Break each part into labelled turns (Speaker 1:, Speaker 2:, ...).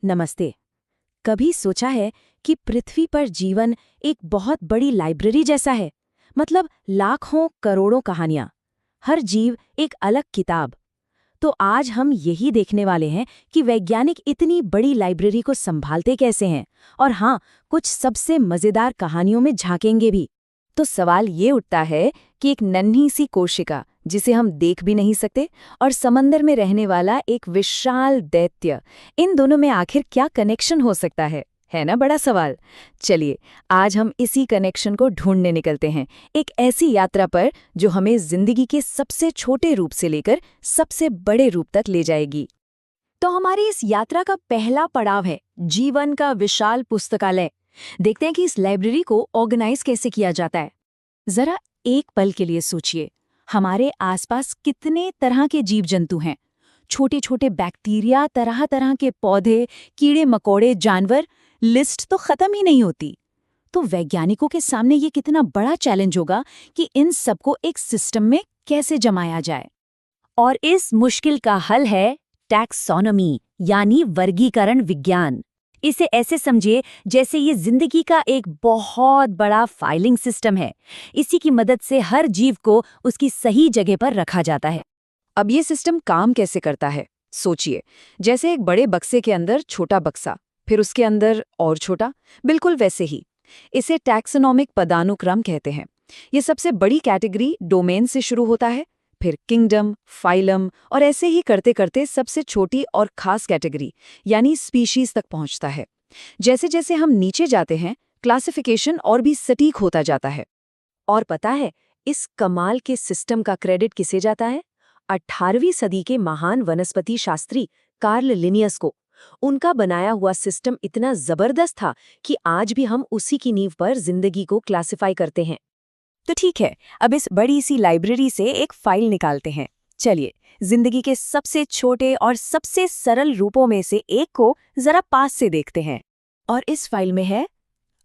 Speaker 1: नमस्ते। कभी सोचा है कि पृथ्वी पर जीवन एक बहुत बड़ी लाइब्रेरी जैसा है? मतलब लाखों करोड़ों कहानियां, हर जीव एक अलग किताब। तो आज हम यही देखने वाले हैं कि वैज्ञानिक इतनी बड़ी लाइब्रेरी को संभालते कैसे हैं, और हाँ, कुछ सबसे मजेदार कहानियों में झांकेंगे भी। तो सवाल ये उठता है कि एक नन्ही सी कोशिका जिसे हम देख भी नहीं सकते और समंदर में रहने वाला एक विशाल दैत्य, इन दोनों में आखिर क्या कनेक्शन हो सकता है ना बड़ा सवाल। चलिए, आज हम इसी कनेक्शन को ढूंढने निकलते हैं, एक ऐसी यात्रा पर जो हमें जिंदगी के सबसे छोटे रूप से लेकर सबसे बड़े रूप तक ले जाएगी। तो हमारी इस यात्रा का पहला पड़ाव है जीवन का विशाल पुस्तकालय। देखते हैं कि इस लाइब्रेरी को ऑर्गेनाइज कैसे किया जाता है। जरा एक पल के लिए सोचिए, हमारे आसपास कितने तरह के जीव जंतु हैं। छोटे छोटे बैक्टीरिया, तरह तरह के पौधे, कीड़े मकोड़े, जानवर, लिस्ट तो खत्म ही नहीं होती। तो वैज्ञानिकों के सामने ये कितना बड़ा चैलेंज होगा कि इन सबको एक सिस्टम में कैसे जमाया जाए। और इस मुश्किल का हल है टैक्सोनॉमी, यानी वर्गीकरण विज्ञान। इसे ऐसे समझिए जैसे ये जिंदगी का एक बहुत बड़ा फाइलिंग सिस्टम है। इसी की मदद से हर जीव को उसकी सही जगह पर रखा जाता है। अब ये सिस्टम काम कैसे करता है, सोचिए। जैसे एक बड़े बक्से के अंदर छोटा बक्सा, फिर उसके अंदर और छोटा, बिल्कुल वैसे ही। इसे टैक्सोनॉमिक पदानुक्रम कहते हैं। ये सबसे बड़ी कैटेगरी डोमेन से शुरू होता है, फिर किंगडम, फाइलम, और ऐसे ही करते करते सबसे छोटी और खास कैटेगरी यानी स्पीशीज तक पहुंचता है। जैसे जैसे हम नीचे जाते हैं, क्लासिफिकेशन और भी सटीक होता जाता है। और पता है, इस कमाल के सिस्टम का क्रेडिट किसे जाता है? 18वीं सदी के महान वनस्पति शास्त्री कार्ल लिनियस को। उनका बनाया हुआ सिस्टम इतना जबरदस्त था कि आज भी हम उसी की नींव पर जिंदगी को क्लासिफाई करते हैं। तो ठीक है, अब इस बड़ी सी लाइब्रेरी से एक फाइल निकालते हैं। चलिए, जिंदगी के सबसे छोटे और सबसे सरल रूपों में से एक को जरा पास से देखते हैं। और इस फाइल में है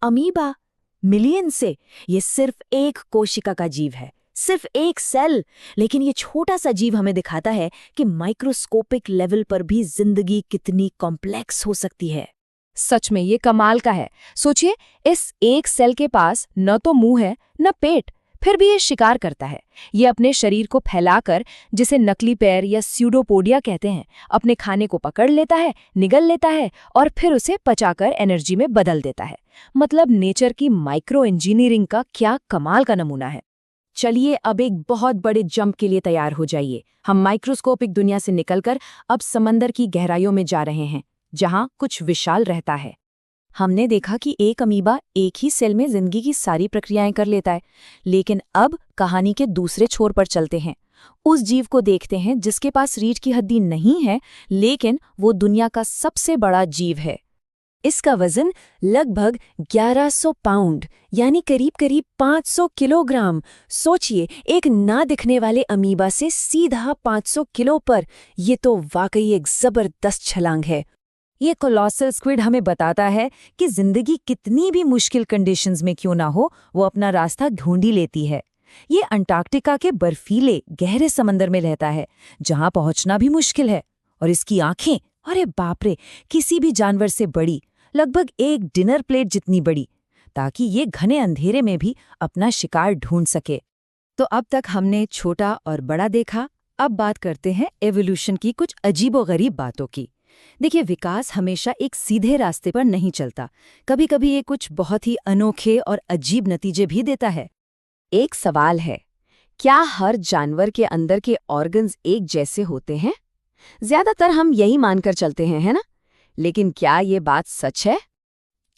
Speaker 1: अमीबा। मिलियन से ये सिर्फ एक कोशिका का जीव है, सिर्फ एक सेल। लेकिन ये छोटा सा जीव हमें दिखाता है कि माइक्रोस्कोपिक लेवल पर भी जिंदगी कितनी कॉम्प्लेक्स हो सकती है। सच में ये कमाल का है। सोचिए, इस एक सेल के पास न तो मुंह है न पेट, फिर भी ये शिकार करता है। ये अपने शरीर को फैलाकर, जिसे नकली पैर या स्यूडोपोडिया कहते हैं, अपने खाने को पकड़ लेता है, निगल लेता है और फिर उसे पचाकर एनर्जी में बदल देता है। मतलब नेचर की माइक्रो इंजीनियरिंग का क्या कमाल का नमूना है। चलिए, अब एक बहुत बड़े जंप के लिए तैयार हो जाइए। हम माइक्रोस्कोपिक दुनिया से निकलकर अब समंदर की गहराइयों में जा रहे हैं, जहां कुछ विशाल रहता है। हमने देखा कि एक अमीबा एक ही सेल में जिंदगी की सारी प्रक्रियाएं कर लेता है, लेकिन अब कहानी के दूसरे छोर पर चलते हैं। उस जीव को देखते हैं जिसके पास रीढ़ की हड्डी नहीं है, लेकिन वो दुनिया का सबसे बड़ा जीव है। इसका वजन लगभग 1100 पाउंड, यानी करीब करीब 500 किलोग्राम। सोचिए, एक ना दिखने वाले अमीबा से सीधा 500 किलो पर। ये तो वाकई एक जबरदस्त छलांग है। ये कोलोसल स्क्विड हमें बताता है कि जिंदगी कितनी भी मुश्किल कंडीशंस में क्यों ना हो, वो अपना रास्ता ढूंढ ही लेती है। ये अंटार्कटिका के बर्फीले गहरे समंदर में रहता है, जहां पहुंचना भी मुश्किल है। और इसकी आंखें, अरे बाप रे, किसी भी जानवर से बड़ी, लगभग एक डिनर प्लेट जितनी बड़ी, ताकि ये घने अंधेरे में भी अपना शिकार ढूंढ सके। तो अब तक हमने छोटा और बड़ा देखा। अब बात करते हैं एवोल्यूशन की कुछ अजीबोगरीब बातों की। देखिए, विकास हमेशा एक सीधे रास्ते पर नहीं चलता। कभी कभी ये कुछ बहुत ही अनोखे और अजीब नतीजे भी देता है। एक सवाल है, क्या हर जानवर के अंदर के ऑर्गन्स एक जैसे होते हैं? ज्यादातर हम यही मानकर चलते हैं, है ना? लेकिन क्या ये बात सच है?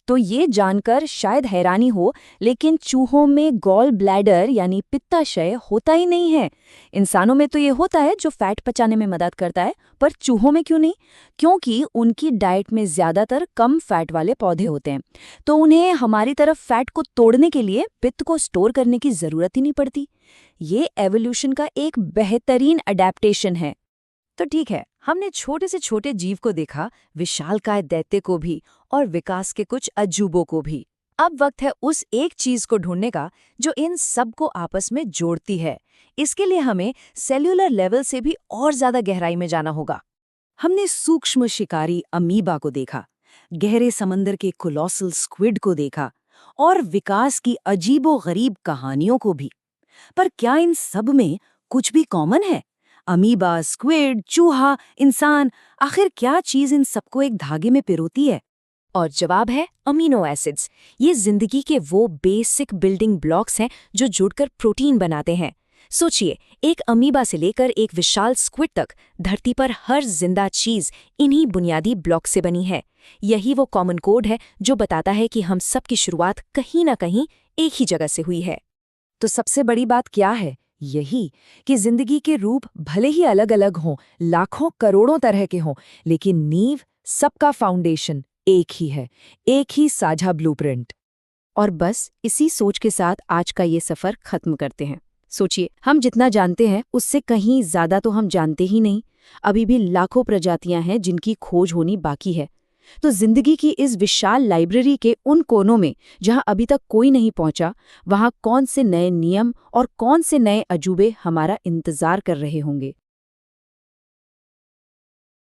Speaker 1: तो ये जानकर शायद हैरानी हो, लेकिन चूहों में गॉल ब्लैडर यानी पित्ताशय होता ही नहीं है। इंसानों में तो ये होता है, जो फैट पचाने में मदद करता है, पर चूहों में क्यों नहीं? क्योंकि उनकी डाइट में ज्यादातर कम फैट वाले पौधे होते हैं, तो उन्हें हमारी तरफ फैट को तोड़ने के लिए पित्त को स्टोर करने की जरूरत ही नहीं पड़ती। ये एवोल्यूशन का एक बेहतरीन अडेप्टेशन है। तो ठीक है, हमने छोटे से छोटे जीव को देखा, विशालकाय दैत्य को भी, और विकास के कुछ अजूबों को भी। अब वक्त है उस एक चीज को ढूंढने का जो इन सब को आपस में जोड़ती है। इसके लिए हमें सेल्यूलर लेवल से भी और ज्यादा गहराई में जाना होगा। हमने सूक्ष्म शिकारी अमीबा को देखा, गहरे समंदर के कोलोसल स्क्विड को देखा और विकास की अजीबो-गरीब कहानियों को भी। पर क्या इन सब में कुछ भी कॉमन है? अमीबा, स्क्विड, चूहा, इंसान, आखिर क्या चीज इन सबको एक धागे में पिरोती है? और जवाब है अमीनो एसिड्स। ये जिंदगी के वो बेसिक बिल्डिंग ब्लॉक्स हैं जो जुड़कर प्रोटीन बनाते हैं। सोचिए, एक अमीबा से लेकर एक विशाल स्क्विड तक धरती पर हर जिंदा चीज इन्हीं बुनियादी ब्लॉक से बनी है। यही वो कॉमन कोड है जो बताता है कि हम सब की शुरुआत कहीं ना कहीं एक ही जगह से हुई है। तो सबसे बड़ी बात क्या है? यही कि जिंदगी के रूप भले ही अलग अलग हों, लाखों करोड़ों तरह के हों, लेकिन नींव, सबका फाउंडेशन एक ही है, एक ही साझा ब्लूप्रिंट। और बस इसी सोच के साथ आज का ये सफर खत्म करते हैं। सोचिए, हम जितना जानते हैं उससे कहीं ज्यादा तो हम जानते ही नहीं। अभी भी लाखों प्रजातियां हैं जिनकी खोज होनी बाकी है। तो जिंदगी की इस विशाल लाइब्रेरी के उन कोनों में जहां अभी तक कोई नहीं पहुंचा, वहां कौन से नए नियम और कौन से नए अजूबे हमारा इंतजार कर रहे होंगे?